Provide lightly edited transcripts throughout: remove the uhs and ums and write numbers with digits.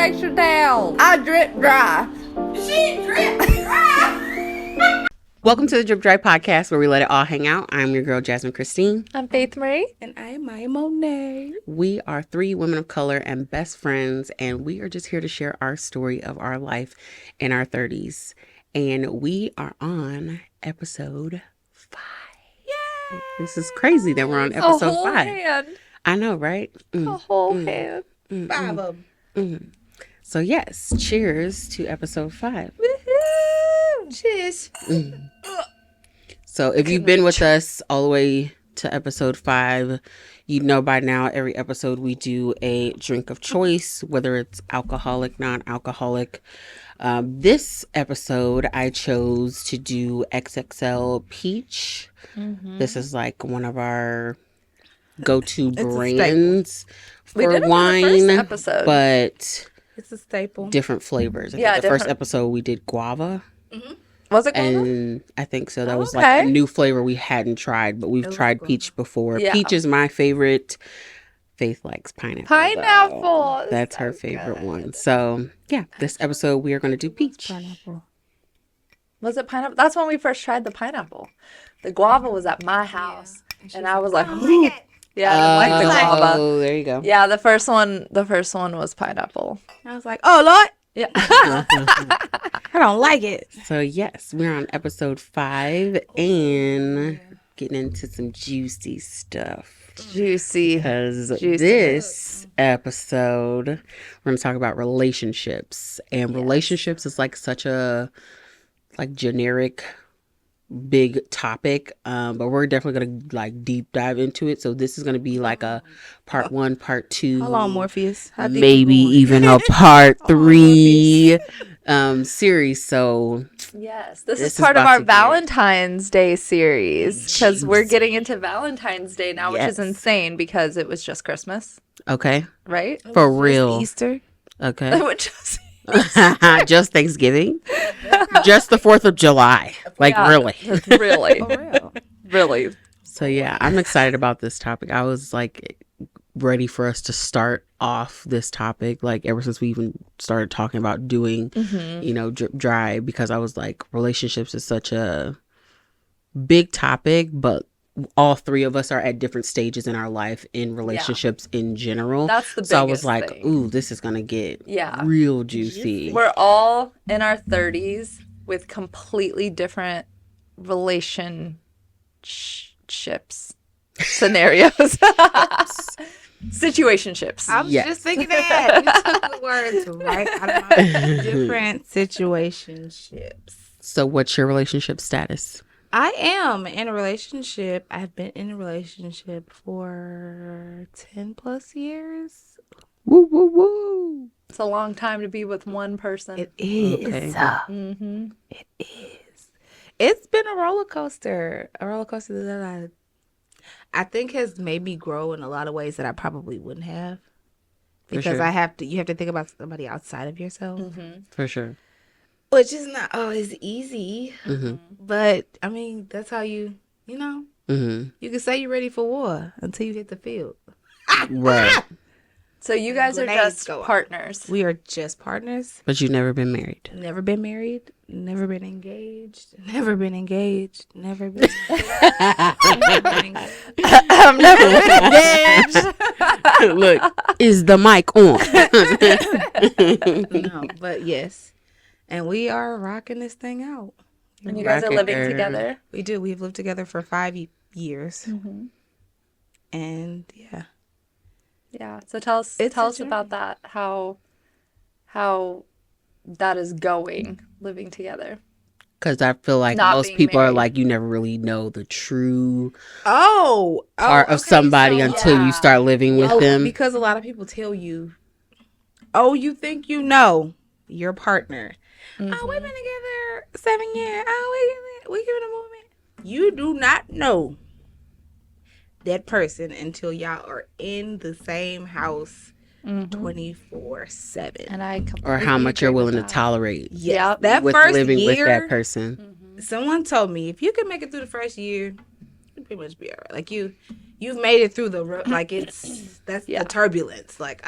extra towels. I drip dry. She drip dry. Welcome to the Drip Dry Podcast, where we let it all hang out. I'm your girl, Jasmine Christine. I'm Faith Marie. And I'm Maya Monet. We are 3 women of color and best friends, and we are just here to share our story of our life in our 30s. And we are on episode 5. Yay! This is crazy that we're on episode 5. Hand. I know, right? A whole hand. 5 of them. So yes, cheers to episode 5. Woohoo! Cheers. So if you've been with us all the way to episode 5, you know by now every episode we do a drink of choice, whether it's alcoholic, non-alcoholic. This episode I chose to do XXL Peach. This is like one of our go-to brands We for did it wine, in the first episode. but It's a staple. different flavors. I Yeah, think the first different. episode we did guava. Was it guava? And I think so. That was Okay. like a new flavor we hadn't tried, but we've was tried guava. peach before. Yeah. Peach is my favorite. Faith likes pineapple. Pineapple. though. That's So her favorite good. one. So yeah, this episode we are going to do peach. Pineapple. Was it pineapple? That's when we first tried the pineapple. The guava was at my house, and I was like, "Ooh." "Yeah, I don't like the guava." Oh, there you go. Yeah, the first one was pineapple. I was like, oh, Lord. Yeah. I don't like it. So yes, we're on episode 5 and getting into some juicy stuff. Juicy. Because Juicy. this episode, we're going to talk about relationships. And relationships is like such a generic, big topic. But we're definitely going to like deep dive into it. So this is going to be like a part 1, part 2. How long, Morpheus? How deep Maybe you going? even a part 3 series. So Yes, this This is is part of about our to get- Valentine's Day series because we're getting into Valentine's Day now, which is Yes. insane because it was just Christmas, okay, right? for Just real. Easter. Okay. Which is Just Thanksgiving, just the 4th of July, like Yeah. really. really, For real. really. So yeah, I'm excited about this topic. I was like ready for us to start off this topic, like ever since we even started talking about doing, drip dry, because I was like, relationships is such a big topic, but all 3 of us are at different stages in our life in relationships in general. That's the So I was biggest like, thing. ooh, this is gonna get Yeah. real juicy. We're all in our 30s with completely different relationships scenarios. Situationships. I was Yes. just thinking that. You took the words right out of my different situationships. So what's your relationship status? I am in a relationship. I've been in a relationship for 10 plus years. Woo woo woo. It's a long time to be with one person. It is. Okay. Mm-hmm. It is. It's been a roller coaster. A roller coaster that I think has made me grow in a lot of ways that I probably wouldn't have. For Because sure. you have to think about somebody outside of yourself. For sure. Which is not always easy. Mm-hmm. But I mean, that's how you know, Mm-hmm. you can say you're ready for war until you hit the field. Right. So you guys are Grenades just go off. partners. We are just partners. But you've never been married. Never been married. Never been engaged. Never been engaged. Never been. Never been engaged. I've never been engaged. Look, is the mic on? No, but yes. And we are rocking this thing out. And you guys are Rocket living Earth. together. We do. We've lived together for 5 years. And yeah. Yeah. So tell us It's a journey. about that. How that is going living together. Because I feel like Not most being people are married. like, you never really know the true Oh, part of somebody until yeah. you start living with them. Because a lot of people tell you, oh, you think you know your partner. Oh, we've been together 7 years. Oh, we give it a moment. You do not know that person until y'all are in the same house 24/7. And I Or how much you're agree with willing to that. tolerate Yep. That with first living with year, that person. someone told me if you can make it through the first year, you pretty much be all right. Like you've made it through the like that's Yeah. the turbulence. Like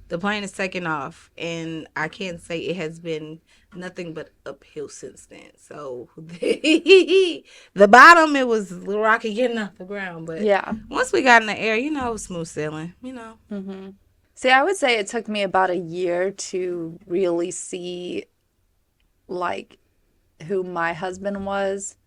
The plane is taking off, and I can't say it has been nothing but uphill since then. So the bottom, it was a little rocky getting off the ground, but Yeah. once we got in the air, smooth sailing. See, I would say it took me about a year to really see like who my husband was.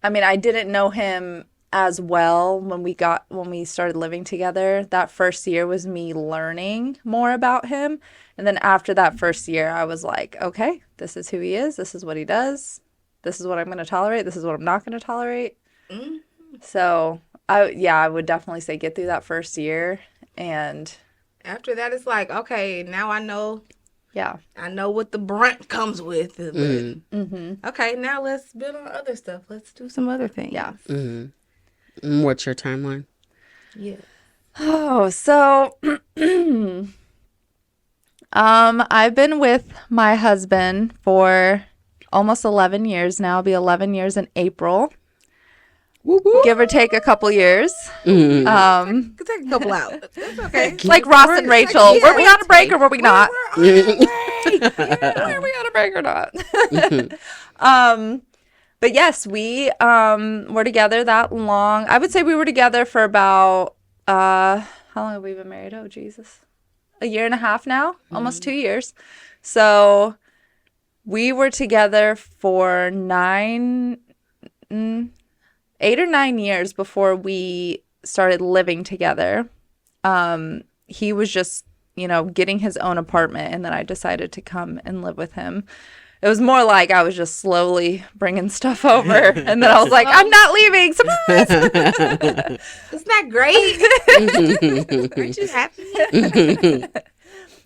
I mean, I didn't know him as well when we started living together. That first year was me learning more about him. And then after that first year, I was like, okay, this is who he is. This is what he does. This is what I'm going to tolerate. This is what I'm not going to tolerate. So, I would definitely say get through that first year. And After that, it's like, okay, now I know yeah. what the brunt comes with. But, okay, now let's build on other stuff. Let's do some other things. Yeah. What's your timeline? Yeah. Oh, so I've been with my husband for almost 11 years now. It'll be 11 years in April. Give or take a couple years. Could take a couple out. That's okay. Like Ross and Rachel. Were we on a break or were we not? We're on a break. Were we on a break or not? But yes, we were together that long. I would say we were together for about how long have we been married? Oh, Jesus. A year and a half now, almost 2 years. So we were together for 8 or 9 years before we started living together. He was just, getting his own apartment, and then I decided to come and live with him. It was more like I was just slowly bringing stuff over, and then I was like, I'm not leaving. Surprise! Isn't that great? Aren't you happy?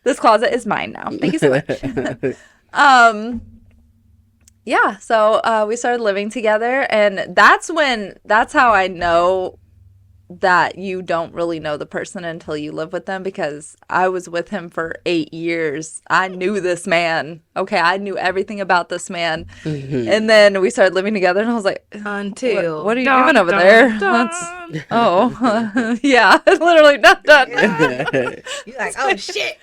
This closet is mine now. Thank you so much. Yeah, so we started living together, and that's how I know that you don't really know the person until you live with them, because I was with him for 8 years. I knew this man. Okay, I knew everything about this man. And then we started living together, and I was like, Until. what are you doing over there? Yeah, literally not done. You're like, oh, shit.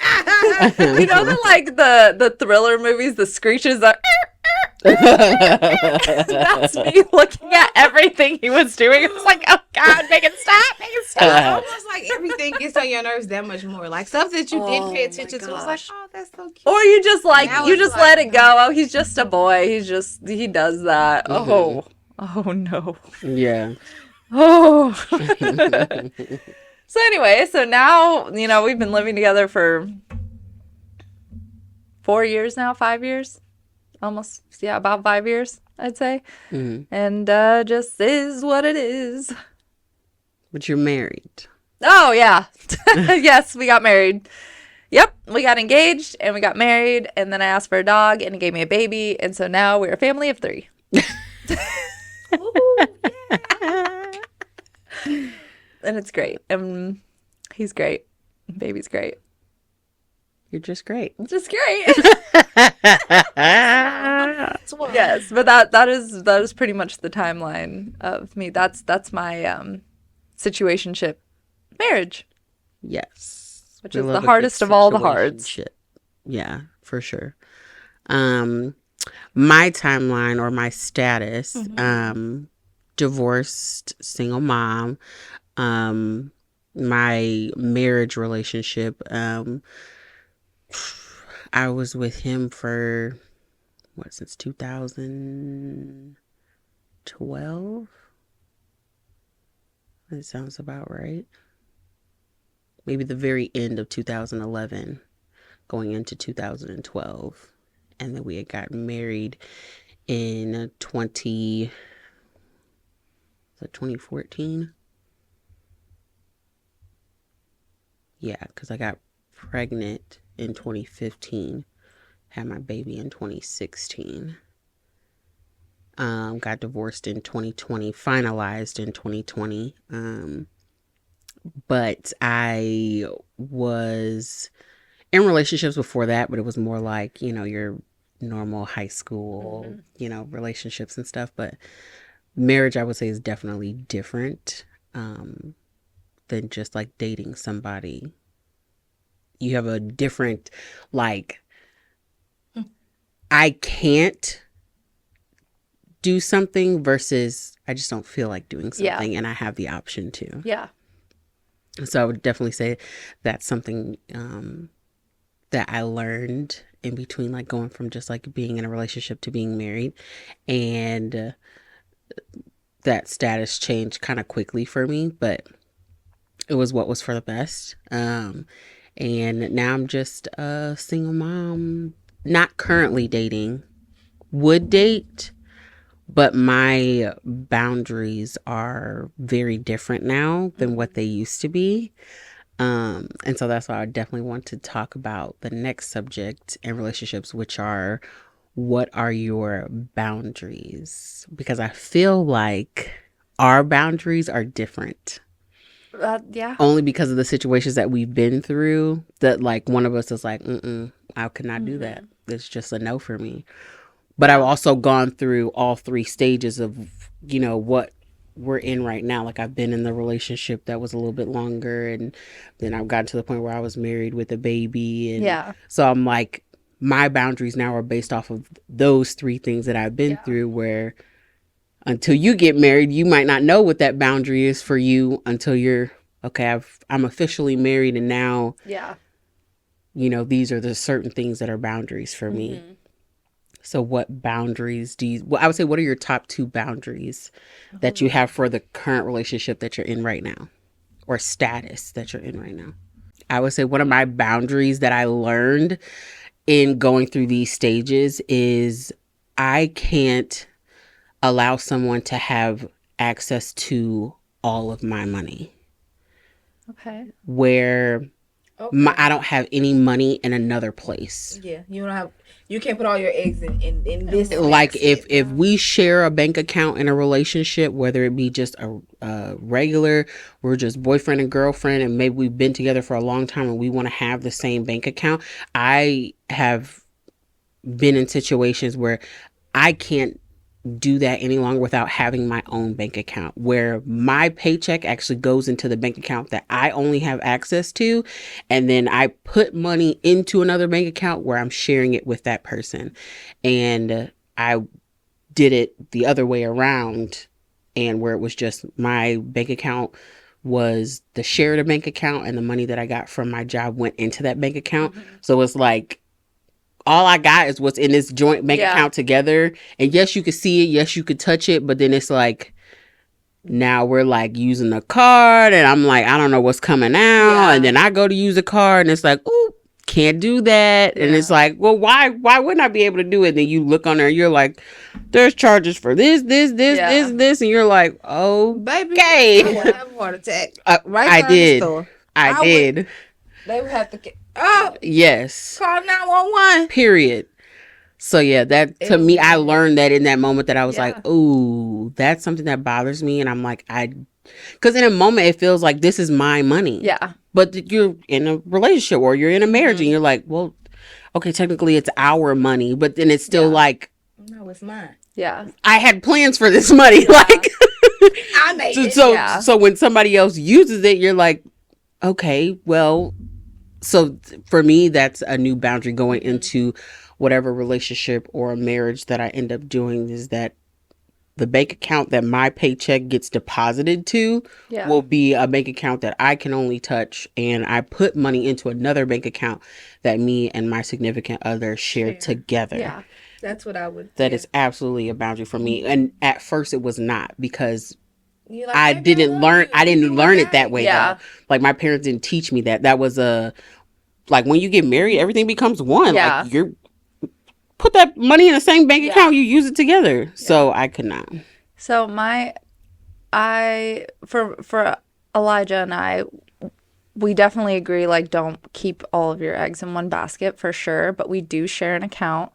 You know the thriller movies, the screeches are... That's me looking at everything he was doing. It was like, oh God, make it stop. It's almost like everything gets on your nerves that much more. Like stuff that you didn't pay attention to. It's like, oh, that's so cute. Or you just Now it's like, let it go. Oh, he's just a boy. He does that. Oh no. Yeah. Oh. So anyway, so now, we've been living together for 4 years now, 5 years. Almost, yeah, about 5 years, I'd say. And just is what it is. But you're married. Oh, yeah. Yes, we got married. Yep, we got engaged and we got married. And then I asked for a dog and he gave me a baby. And so now we're a family of 3. Ooh, yeah. And it's great. And he's great. Baby's great. You're just great. Just great. Yes, but that is pretty much the timeline of me. That's my situationship marriage. Yes. Which is the hardest of all the hards. Situationship. Yeah, for sure. My timeline or my status, divorced, single mom, my marriage relationship, I was with him for since 2012. That sounds about right. Maybe the very end of 2011, going into 2012, and then we had gotten married in 2014. Yeah, because I got pregnant in 2015, had my baby in 2016, got divorced in 2020, finalized in 2020, but I was in relationships before that, but it was more like, your normal high school, relationships and stuff, but marriage, I would say, is definitely different than just like dating somebody You have a different, like, I can't do something versus I just don't feel like doing something and I have the option to. Yeah. So I would definitely say that's something that I learned in between, like going from just like being in a relationship to being married. And that status changed kind of quickly for me, but it was what was for the best. And now I'm just a single mom, not currently dating, would date, but my boundaries are very different now than what they used to be. And so that's why I definitely want to talk about the next subject in relationships, which are, what are your boundaries? Because I feel like our boundaries are different. Yeah. Only because of the situations that we've been through, that like one of us is like, I could not do that. It's just a no for me. But I've also gone through all three stages of, what we're in right now. Like I've been in the relationship that was a little bit longer, and then I've gotten to the point where I was married with a baby. And so I'm like, my boundaries now are based off of those three things that I've been through, where until you get married, you might not know what that boundary is for you until you're, okay, I'm officially married, and now, these are the certain things that are boundaries for me. So what boundaries I would say, what are your top two boundaries that you have for the current relationship that you're in right now, or status that you're in right now? I would say one of my boundaries that I learned in going through these stages is I can't allow someone to have access to all of my money. Okay. Where I don't have any money in another place. Yeah, you can't put all your eggs in this. Like if we share a bank account in a relationship, whether it be just a regular, we're just boyfriend and girlfriend, and maybe we've been together for a long time and we want to have the same bank account. I have been in situations where I can't do that any longer without having my own bank account, where my paycheck actually goes into the bank account that I only have access to, and then I put money into another bank account where I'm sharing it with that person. And I did it the other way around, and where it was just my bank account was the shared bank account, and the money that I got from my job went into that bank account. So it's like, all I got is what's in this joint bank account together. And yes, you could see it. Yes, you could touch it. But then it's like, now we're like using the card, and I'm like, I don't know what's coming out. And then I go to use the card, and it's like, ooh, can't do that. And it's like, well, why wouldn't I be able to do it? And then you look on there, and you're like, there's charges for this. And you're like, oh, baby, okay. I would have a heart attack. I did. I did. They would have to yes. Call 911. Period. So yeah, that to me, I learned that in that moment, that I was like, ooh, that's something that bothers me. And I'm like, because in a moment it feels like this is my money. Yeah. But you're in a relationship or you're in a marriage and you're like, well, okay, technically it's our money, but then it's still like, no, it's mine. Yeah. I had plans for this money. Like, I made it. So when somebody else uses it, you're like, okay, well, so for me, that's a new boundary going into whatever relationship or a marriage that I end up doing, is that the bank account that my paycheck gets deposited to will be a bank account that I can only touch. And I put money into another bank account that me and my significant other share together. Yeah. That's what I would. That is absolutely a boundary for me. And at first it was not, because I didn't learn it that way. Though. Like my parents didn't teach me that. That was like when you get married, everything becomes one. Yeah. Like you're put that money in the same bank account, you use it together. Yeah. So I could not. So for Elijah and I, we definitely agree, like, don't keep all of your eggs in one basket for sure, but we do share an account.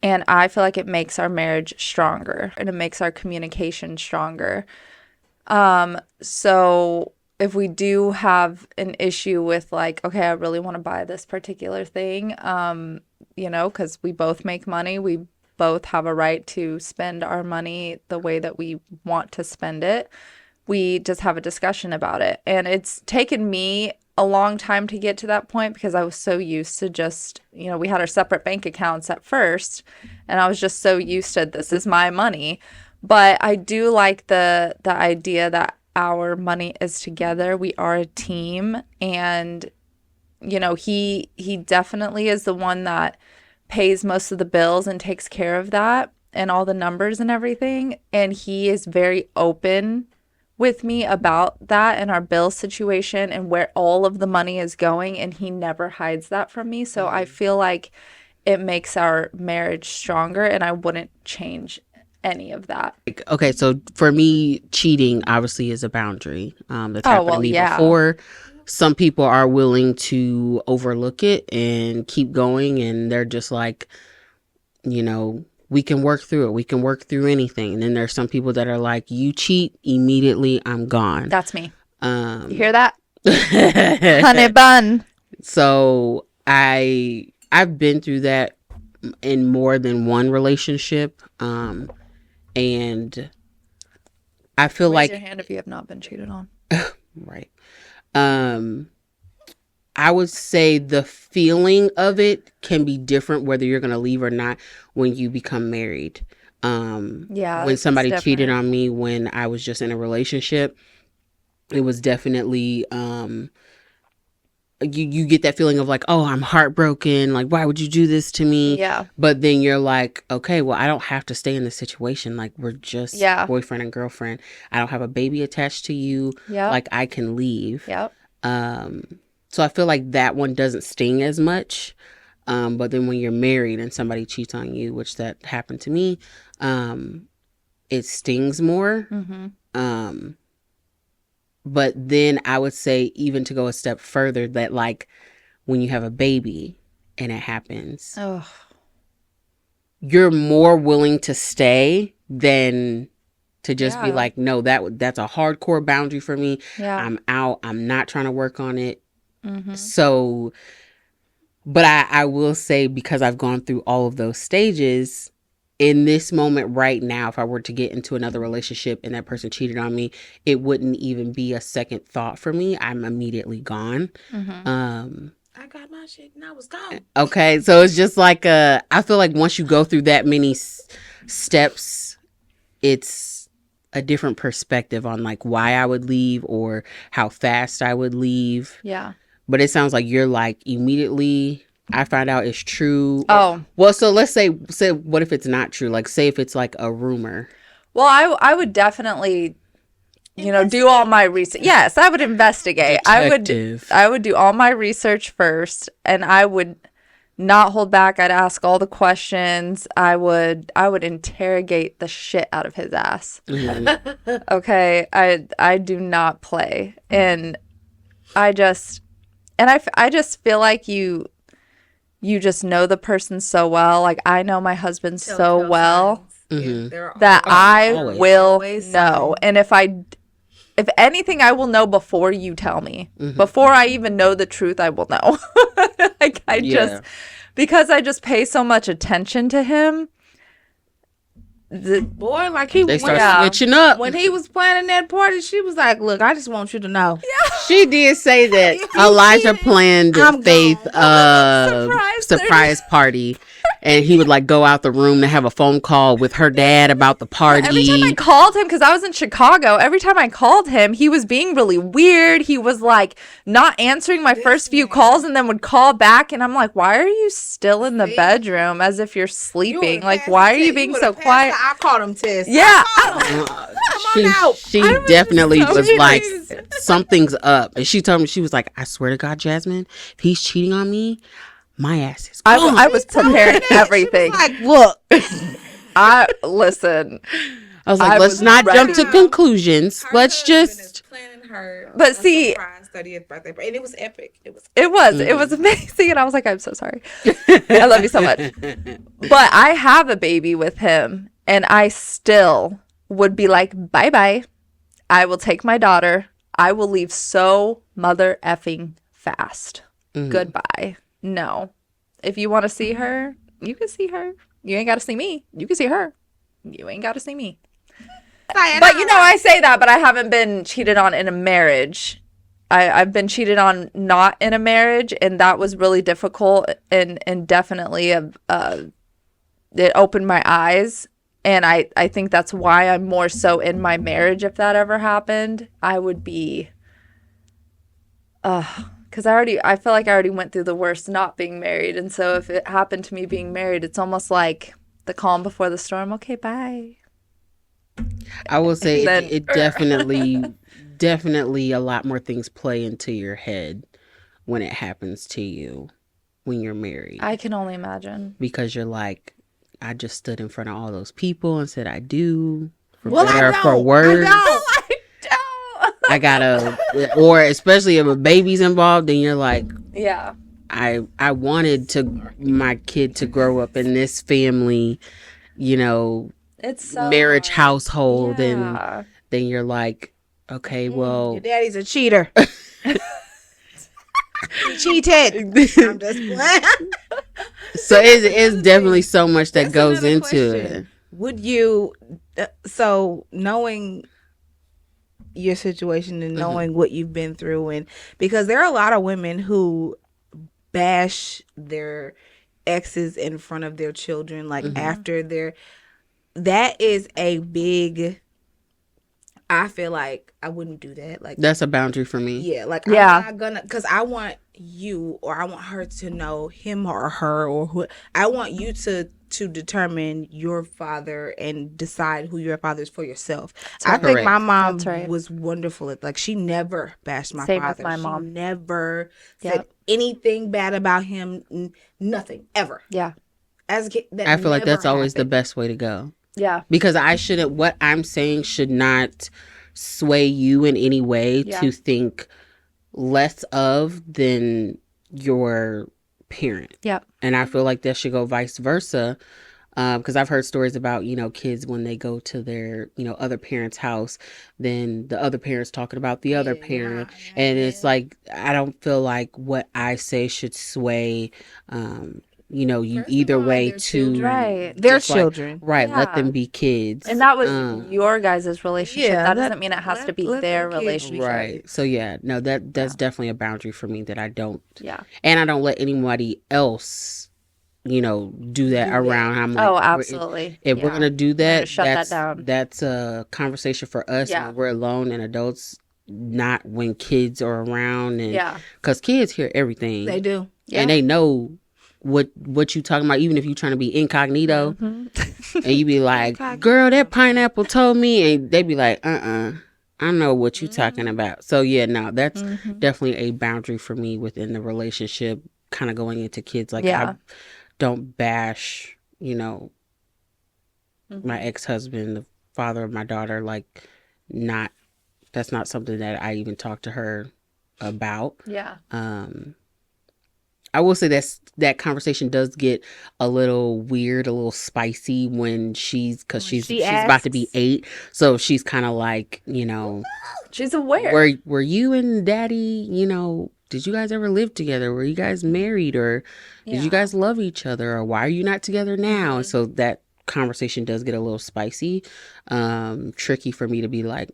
And I feel like it makes our marriage stronger and it makes our communication stronger. So if we do have an issue with like, okay, I really want to buy this particular thing, because we both make money, we both have a right to spend our money the way that we want to spend it. We just have a discussion about it. And it's taken me a long time to get to that point because I was so used to just, we had our separate bank accounts at first, and I was just so used to this is my money. But I do like the idea that our money is together. We are a team, and he definitely is the one that pays most of the bills and takes care of that and all the numbers and everything. And he is very open with me about that and our bill situation and where all of the money is going. And he never hides that from me. So I feel like it makes our marriage stronger, and I wouldn't change any of that. Okay, so for me, cheating obviously is a boundary that's happened to me before. Some people are willing to overlook it and keep going, and they're just like, we can work through it. We can work through anything. And then there's some people that are like, you cheat, immediately, I'm gone. That's me. You hear that? Honey bun. So I've been through that in more than one relationship. And I feel Raise like your hand if you have not been cheated on. right. I would say the feeling of it can be different whether you're going to leave or not when you become married. When somebody cheated on me when I was just in a relationship, it was definitely you get that feeling of like, oh, I'm heartbroken. Like, why would you do this to me? Yeah. But then you're like, okay, well, I don't have to stay in this situation. Like, we're just boyfriend and girlfriend. I don't have a baby attached to you. Yeah. Like, I can leave. Yep. So I feel like that one doesn't sting as much. But then when you're married and somebody cheats on you, which that happened to me, it stings more. Mm-hmm. But then I would say even to go a step further that like when you have a baby and it happens, you're more willing to stay than to just be like, no, that's a hardcore boundary for me. Yeah. I'm out. I'm not trying to work on it. Mm-hmm. So, but I will say, because I've gone through all of those stages, in this moment right now, if I were to get into another relationship and that person cheated on me, it wouldn't even be a second thought for me. I'm immediately gone. Mm-hmm. I got my shit and I was gone. Okay. So it's just like, I feel like once you go through that many steps, it's a different perspective on like why I would leave or how fast I would leave. Yeah. But it sounds like you're like immediately I find out it's true. Oh. Well, so let's say what if it's not true? Like say if it's like a rumor. Well, I would definitely do all my research. Yes, I would investigate. Detective. I would do all my research first, and I would not hold back. I'd ask all the questions. I would interrogate the shit out of his ass. Mm-hmm. Okay, I do not play, and I just feel like you just know the person so well. Like I know my husband so well that I will know, and if anything, I will know before you tell me. Mm-hmm. Before I even know the truth, I will know. Like because I just pay so much attention to him. They start switching up. When he was planning that party, she was like, "Look, I just want you to know." Yeah. She did say that Elijah planned Faith surprise party. And he would like go out the room to have a phone call with her dad about the party. Every time I called him, because I was in Chicago, every time I called him, he was being really weird. He was like not answering my first few calls and then would call back. And I'm like, why are you still in the bedroom as if you're sleeping? Like, why are you being so quiet? I called him Tess. Yeah. She definitely was like, something's up. And she told me, she was like, I swear to God, Jasmine, if he's cheating on me, my ass is gone. I was preparing everything. Like, look, listen. I was like, let's not jump to conclusions. Let's just planning her. But see, 30th birthday, and it was epic. It was amazing, and I was like, I'm so sorry. I love you so much. But I have a baby with him, and I still would be like, bye bye. I will take my daughter. I will leave so mother effing fast. Goodbye. No. If you want to see her, you can see her. You ain't got to see me. You can see her. You ain't got to see me. But I say that, but I haven't been cheated on in a marriage. I've been cheated on not in a marriage, and that was really difficult, and definitely it opened my eyes. And I think that's why I'm more so in my marriage. If that ever happened, I would be, because I feel like I already went through the worst not being married. And so if it happened to me being married, it's almost like the calm before the storm. Okay, bye. I will say Then- it definitely a lot more things play into your head when it happens to you when you're married. I can only imagine. Because you're like, I just stood in front of all those people and said I do. For Well, better I or for don't. worse. I don't. I gotta, or especially if a baby's involved, then you're like, Yeah. I wanted my kid to grow up in this family, It's so marriage hard. household, Yeah. and then you're like, okay, well, Your daddy's a cheater. He cheated. I'm just playing. so it's definitely so much that That's goes another into question. it. Would you, so knowing your situation and knowing what you've been through, and because there are a lot of women who bash their exes in front of their children, like after that is a big, I feel like I wouldn't do that. Like, That's a boundary for me. yeah, like Yeah. I'm not gonna, because I want you, or I want her to know him or her, or who. I want you to determine your father and decide who your father is for yourself. I think Correct. my mom That's right. was wonderful at, like, she never bashed my Same with father. my She mom. never said Yep. anything bad about him. Nothing ever. Yeah. As a kid, that I feel like never that's always the happened. best way to go. Yeah. Because what I'm saying should not sway you in any way Yeah. to think less of than your parent. Yep. And I feel like that should go vice versa. Because I've heard stories about, kids when they go to their, other parent's house, then the other parent's talking about the other parent. And it's like, I don't feel like what I say should sway, you First of either all, way they're to. children. Right. They're just like- children. Right. Let Yeah. them be kids. And that was your guys' relationship. Yeah, that let- doesn't mean it has to let- be let their them kids be relationship. Right. So yeah, no, that's definitely a boundary for me that I don't, Yeah. and I don't let anybody else, do that around. I'm like, Oh, absolutely. If we're Yeah. gonna do that, shut that that's down. that's a conversation for us Yeah. when we're alone and adults, not when kids are around. And Yeah. because kids hear everything, They do. Yeah. and they know what you talking about, even if you trying to be incognito, Mm-hmm. and you be like, "Girl, that pineapple told me," and they be like, I know what you talking about. So yeah, no, that's definitely a boundary for me within the relationship, kind of going into kids. Like, Yeah. I don't bash, my ex-husband, the father of my daughter. Like, that's not something that I even talk to her about. Yeah. I will say that conversation does get a little weird, a little spicy when she's about to be 8, so she's kind of like, She's aware. were you and daddy, did you guys ever live together? Were you guys married, or did you guys love each other, or why are you not together now? And so that conversation does get a little spicy, tricky for me to be like,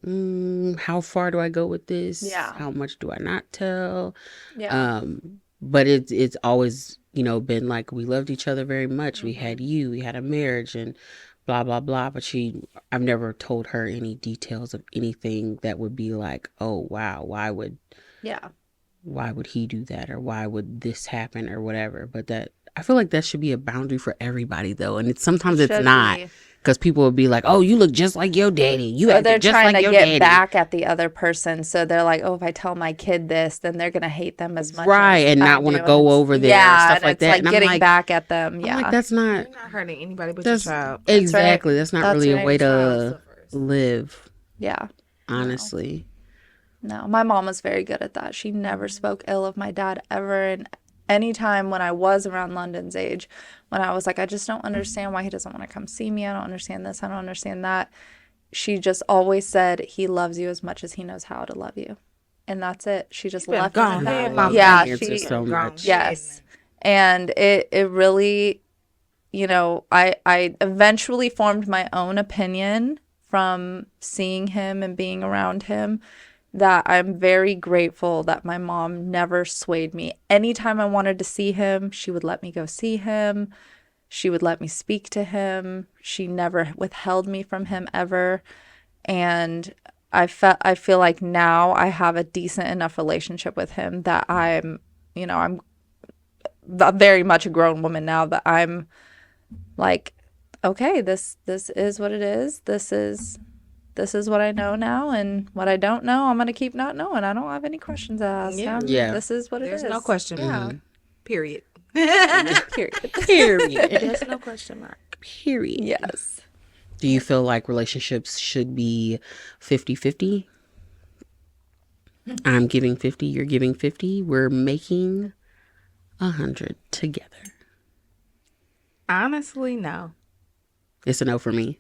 how far do I go with this? Yeah. How much do I not tell? Yeah. But it's always, been like, we loved each other very much. We had we had a marriage and blah, blah, blah. But I've never told her any details of anything that would be like, oh, wow, why would he do that? Or why would this happen or whatever? But I feel like that should be a boundary for everybody, though. And sometimes it's should not. be. Because people will be like, oh, you look just like your daddy. You Or acted they're just trying like to your get daddy. back at the other person. So they're like, oh, if I tell my kid this, then they're going to hate them as much. Right, as and I not want to do. go And it's- over there yeah, and stuff and like it's that. like And I'm getting like, back at them. Yeah. I'm like, that's not. You're not hurting anybody but your child. Exactly. That's not That's really right. a way Child to suffers. live, Yeah. honestly. No, my mom was very good at that. She never spoke ill of my dad ever. And anytime when I was around London's age, when I was like, I just don't understand why he doesn't want to come see me. I don't understand this. I don't understand that. She just always said he loves you as much as he knows how to love you. And that's it. She just better left go it on at ahead, that. mama. Yeah, That answer she so much. yes. And it really, I eventually formed my own opinion from seeing him and being around him. that I'm very grateful that my mom never swayed me. Anytime I wanted to see him, she would let me go see him. She would let me speak to him. She never withheld me from him ever. And I feel like now I have a decent enough relationship with him that I'm very much a grown woman now, that I'm like, okay, this is what it is. This is what I know now, and what I don't know, I'm gonna keep not knowing. I don't have any questions to ask. Yeah. This is what There's it is. no question mark. Yeah. Period. Period. Period. There's no question mark. Period. Yes. Do you feel like relationships should be 50-50? I'm giving 50, you're giving 50. We're making 100 together. Honestly, no. It's a no for me.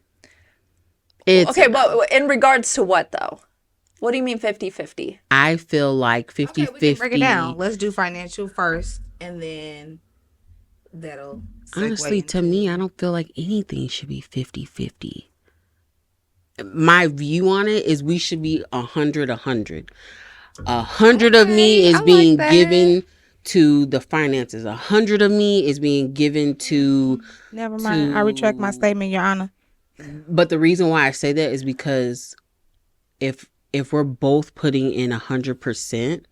It's Okay, but in regards to what, though? What do you mean 50-50? I feel like 50-50. Okay, we can break it down. Let's do financial first, and then that'll segue Honestly, to into- me, I don't feel like anything should be 50-50. My view on it is we should be 100-100. 100 of me is I like being that. given to the finances. 100 of me is being given to. Never mind. I retract my statement, Your Honor. But the reason why I say that is because if we're both putting in 100%,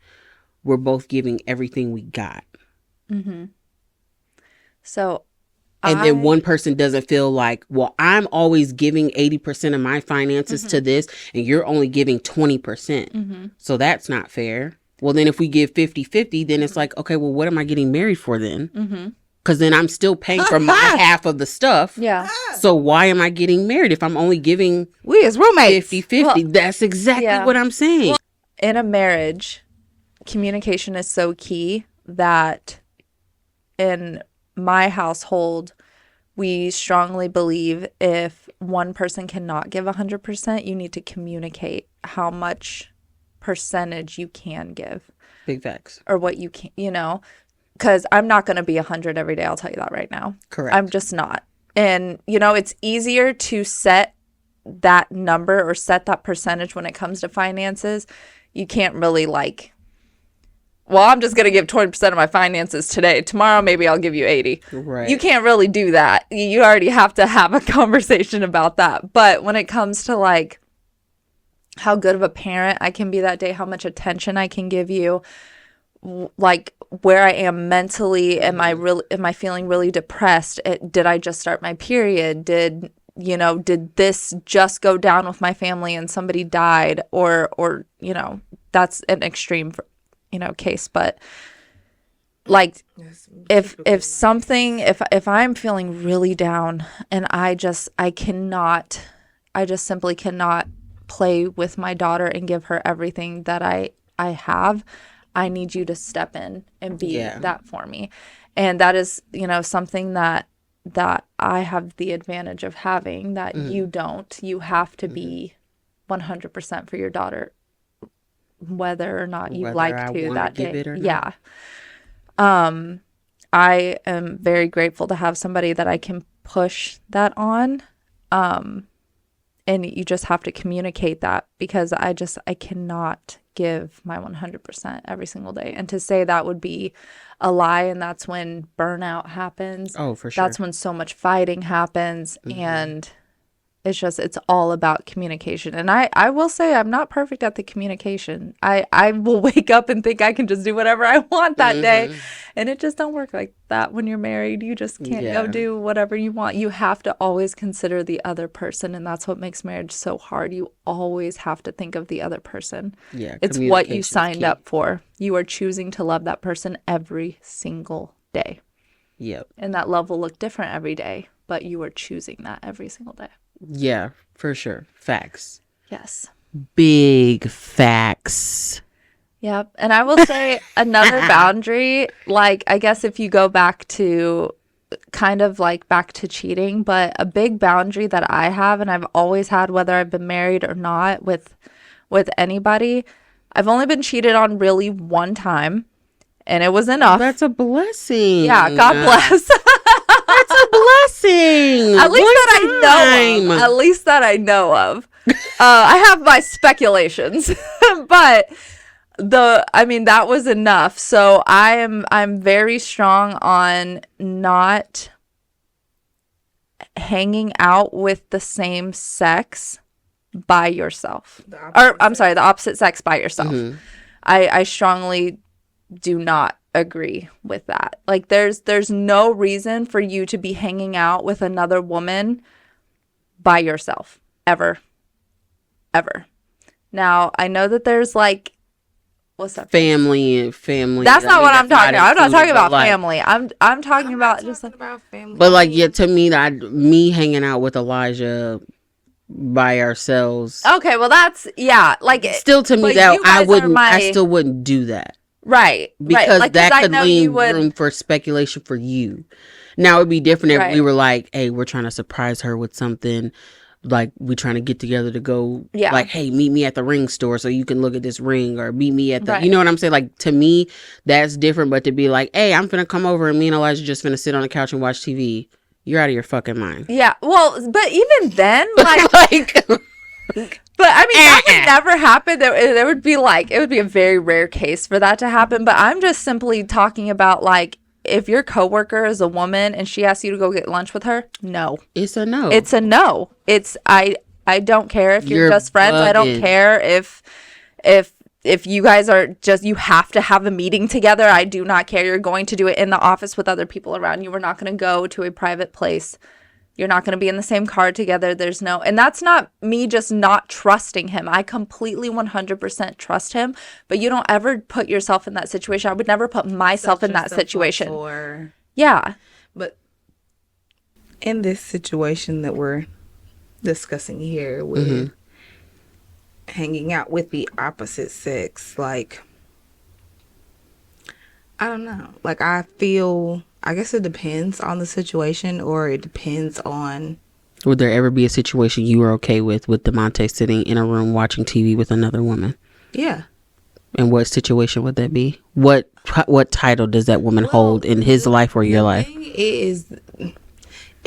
we're both giving everything we got. So, And then one person doesn't feel like, well, I'm always giving 80% of my finances to this, and you're only giving 20%. So that's not fair. Well, then if we give 50-50, then it's like, okay, well, what am I getting married for then? Because then I'm still paying for my half of the stuff. yeah. So why am I getting married if I'm only giving We as roommates. 50-50? Well, That's exactly yeah. what I'm saying. In a marriage, communication is so key that in my household, we strongly believe if one person cannot give 100%, you need to communicate how much percentage you can give Big facts. or what you can, because I'm not going to be 100 every day. I'll tell you that right now. Correct. I'm just not. And, it's easier to set that number or set that percentage when it comes to finances. You can't really well, I'm just going to give 20% of my finances today. Tomorrow, maybe I'll give you 80. Right. You can't really do that. You already have to have a conversation about that. But when it comes to how good of a parent I can be that day, how much attention I can give you, where I am mentally, am I feeling really depressed? Did I just start my period? Did this just go down with my family and somebody died, or that's an extreme case, but if I'm feeling really down and I simply cannot play with my daughter and give her everything that I have, I need you to step in and be that for me. And that is, something that I have the advantage of having that you don't. You have to be 100% for your daughter, whether or not you like to that day. It or not. Yeah. I am very grateful to have somebody that I can push that on. And you just have to communicate that, because I cannot give my 100% every single day. And to say that would be a lie. And that's when burnout happens. Oh, for sure. That's when so much fighting happens. And it's all about communication. And I will say I'm not perfect at the communication. I will wake up and think I can just do whatever I want that day. And it just don't work like that when you're married. You just can't go do whatever you want. You have to always consider the other person. And that's what makes marriage so hard. You always have to think of the other person. Yeah, it's what you signed up for. You are choosing to love that person every single day. Yep. And that love will look different every day, but you are choosing that every single day. Yeah, for sure. Facts. Yes. Big facts. Yep. And I will say another boundary, I guess if you go back to back to cheating, but a big boundary that I have, and I've always had, whether I've been married or not with anybody, I've only been cheated on really one time, and it was enough. That's a blessing. Yeah, God bless. That's a blessing. At least that I know of. At least that I know of. I have my speculations, but that was enough. So I'm very strong on not hanging out with the same sex by yourself. Or I'm sorry, the opposite sex by yourself. Mm-hmm. I strongly do not agree with that. Like there's no reason for you to be hanging out with another woman by yourself ever. Now, I know that there's like what's that? Family. That's not what I'm talking about. I'm not talking about like, family. I'm talking about just like about family. But like, yeah, to me, me hanging out with Elijah by ourselves. okay, well that's like Still, to me, but that you guys are I still wouldn't do that. right Because like, that I could know leave you would room for speculation for you. Now it'd be different if we Right. were like, "Hey, we're trying to surprise her with something. Like we trying to get together to go. Yeah. Like, hey, meet me at the ring store so you can look at this ring, or meet me at the. Right. You know what I'm saying? Like to me, that's different. But to be like, hey, I'm finna come over and me and Elijah just finna sit on the couch and watch TV. You're out of your fucking mind. Yeah, well, but even then, like, Like, but I mean, that would never happen. There would be like, it would be a very rare case for that to happen. But I'm just simply talking about like, if your coworker is a woman and she asks you to go get lunch with her, no, it's a no. it's a no. It's I don't care if you're just friends. I don't bugging. care if you guys are just, you have to have a meeting together. I do not care. You're going to do it in the office with other people around you. We're not going to go to a private place. You're not going to be in the same car together. There's no, and that's not me just not trusting him. I completely 100% trust him, but you don't ever put yourself in that situation. I would never put myself in that situation. Yeah. But in this situation that we're discussing here with hanging out with the opposite sex, like, I don't know. Like, I guess it depends on the situation, or it depends on. Would there ever be a situation you were okay with DeMonte sitting in a room watching TV with another woman? Yeah. And what situation would that be? What title does that woman hold in his life or your life? It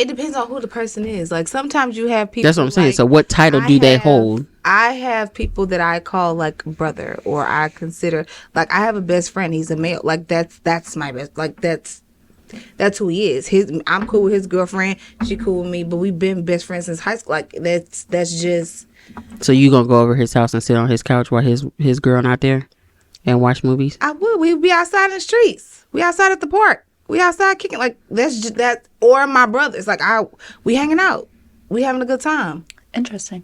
depends on who the person is. Like, sometimes you have people. That's what I'm saying. Like, so what title do they hold? I have people that I call like brother, or I consider, like, I have a best friend. He's a male. Like, that's my best. Like, that's who he is. I'm cool with his girlfriend. She cool with me. But we've been best friends since high school. Like, that's just. So you gonna go over his house and sit on his couch while his girl not there, and watch movies? I would. We'd be outside in the streets. We outside at the park. We outside kicking. Like, that's just that. Or my brothers. Like, we hanging out. We having a good time. Interesting.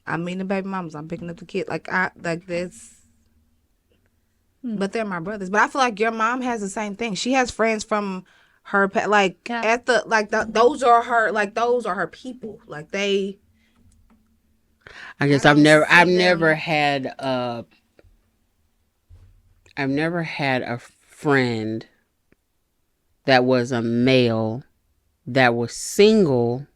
I'm meeting the baby mamas. I'm picking up the kid. Like this. But they're my brothers. But I feel like your mom has the same thing. She has friends from her like at the like those are her people. Like they. I guess I've never had a friend that was a male that was single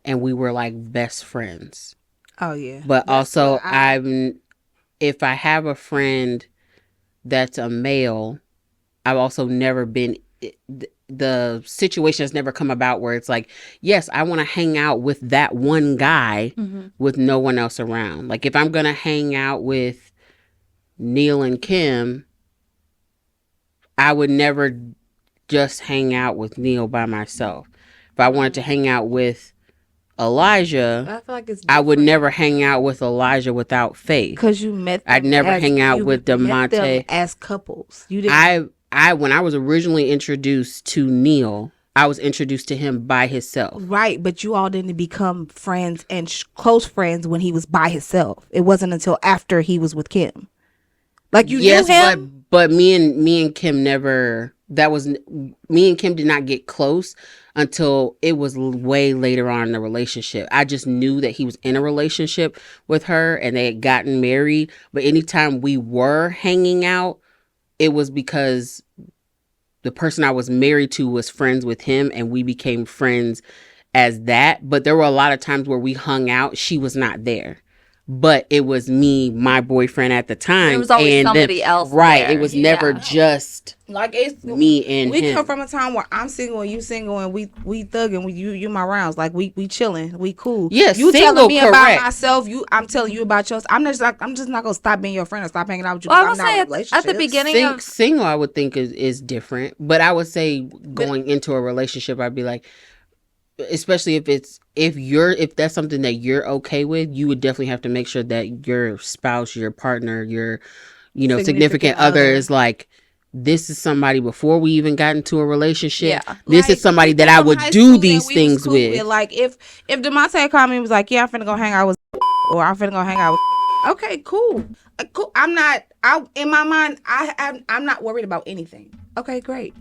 and we were like best friends. Oh yeah. But also if I have a friend that's a male, I've also never been, the situation has never come about where it's like, yes, I want to hang out with that one guy with no one else around. Like if I'm going to hang out with Neil and Kim, I would never just hang out with Neil by myself. If I wanted to hang out with Elijah, I feel like I would never hang out with Elijah without Faith. Because you met them. I'd never hang out with DeMonte as couples. You didn't. When I was originally introduced to Neil, I was introduced to him by himself. Right, but you all didn't become friends and close friends when he was by himself. It wasn't until after he was with Kim. Like you knew him, but me and Kim never. Me and Kim did not get close until it was way later on in the relationship. I just knew that he was in a relationship with her and they had gotten married. But anytime we were hanging out, it was because the person I was married to was friends with him and we became friends as that. But there were a lot of times where we hung out. She was not there. but it was me, my boyfriend at the time. There was always and somebody else Right. there. It was never Yeah. just Like it's me and we him. come from a time where I'm single and you single and we thugging. You my rounds. Like we chilling. We cool. Yes, you single, telling me correct. about myself. I'm telling you about yours. I'm just not gonna stop being your friend or stop hanging out with you. Well, I I'm will not in say a at relationship. the beginning of Single, I would think is different. But I would say going into a relationship, I'd be like, especially if that's something that you're okay with, you would definitely have to make sure that your spouse, your partner, your significant other is like, this is somebody before we even got into a relationship. Yeah. This is somebody that I would do these things with. Like if DeMonte called me and was like, yeah, I'm finna go hang out with, or I'm finna go hang out with. Okay, cool. Cool. I'm in my mind, I'm not worried about anything. Okay, great.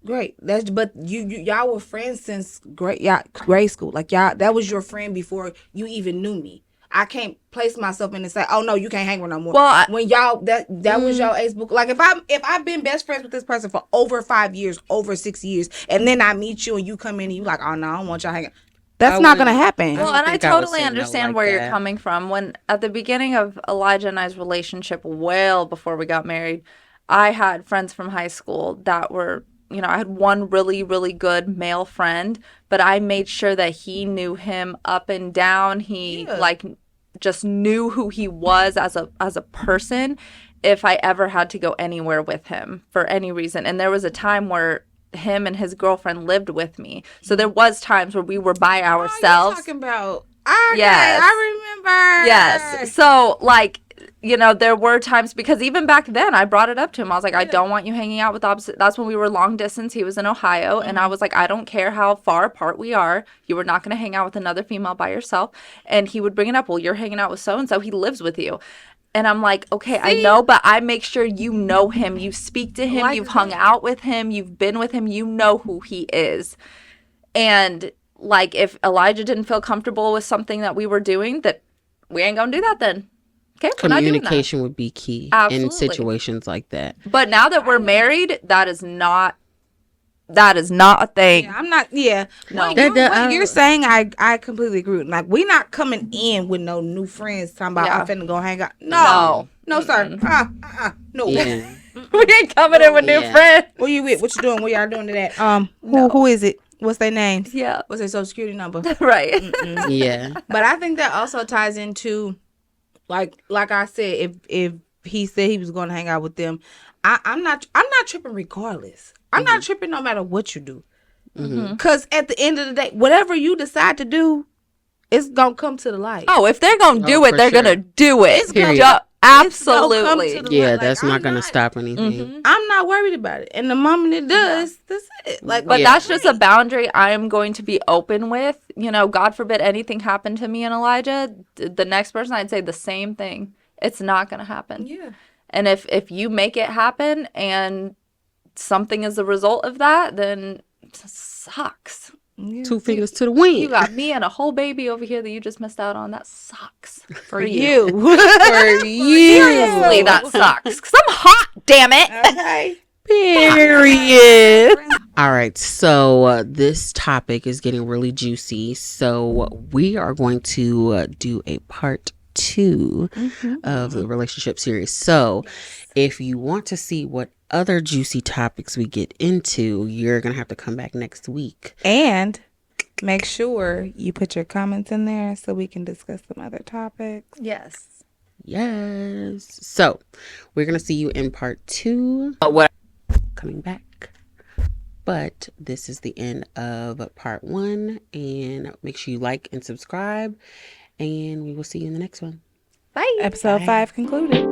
But y'all were friends since grade school. Like y'all, that was your friend before you even knew me. I can't place myself in and say, oh no, you can't hang with no more. Well, when y'all that was your ace book. Like if I've been best friends with this person for over 5 years, over 6 years, and then I meet you and you come in and you like, oh no, I don't want y'all hanging. That's not gonna happen. Well, and I think I would totally say no understand like where you're that. coming from. When at the beginning of Elijah and I's relationship, well before we got married, I had friends from high school that were, I had one really, really good male friend, but I made sure that he knew him up and down. He just knew who he was as a person if I ever had to go anywhere with him for any reason. And there was a time where him and his girlfriend lived with me. So there was times where we were by ourselves. Talking about okay, Yes. I remember. Yes. So like, there were times, because even back then I brought it up to him. I was like, I don't want you hanging out with opposite. That's when we were long distance. He was in Ohio. And I was like, I don't care how far apart we are. You were not going to hang out with another female by yourself. And he would bring it up. Well, you're hanging out with so-and-so. He lives with you. And I'm like, okay, I know, but I make sure you know him. You speak to him. You've hung out with him. You've been with him. You know who he is. And like, if Elijah didn't feel comfortable with something that we were doing, that we ain't going to do that then. Okay, Communication would be key in situations like that. But now that we're married, that is not a thing. Yeah, I'm not. Yeah, no. What you're saying, I completely agree with. Like, we're not coming in with no new friends talking about I'm finna go hang out. No, sir. No. Yeah. We ain't coming in with new friends. Where you with? What you doing? What y'all doing to that? Who is it? What's their names? Yeah. What's their social security number? Right. Yeah. But I think that also ties into, like I said, if he said he was going to hang out with them, I'm not tripping regardless. I'm not tripping no matter what you do. Because at the end of the day, whatever you decide to do, it's going to come to the light. Oh, if they're going to do it, they're going to do it. Absolutely. Yeah, that's not going to stop anything. I'm not worried about it. And the moment it does, that's it. Like, but that's just a boundary I am going to be open with. God forbid anything happened to me and Elijah, the next person, I'd say the same thing. It's not going to happen. Yeah. And if you make it happen and something is the result of that, then it sucks. Yeah. 2 fingers to the wind. You got me and a whole baby over here that you just missed out on. That sucks. For you. For you. Seriously, that sucks. Because I'm hot, damn it. Okay. Period. All right. So this topic is getting really juicy. So we are going to do a part 2 of the relationship series. So if you want to see what other juicy topics we get into, you're going to have to come back next week. And make sure you put your comments in there so we can discuss some other topics. Yes. So we're going to see you in part 2. Coming back. But this is the end of part 1. And make sure you like and subscribe. And we will see you in the next one. Bye. Episode 5 concluded.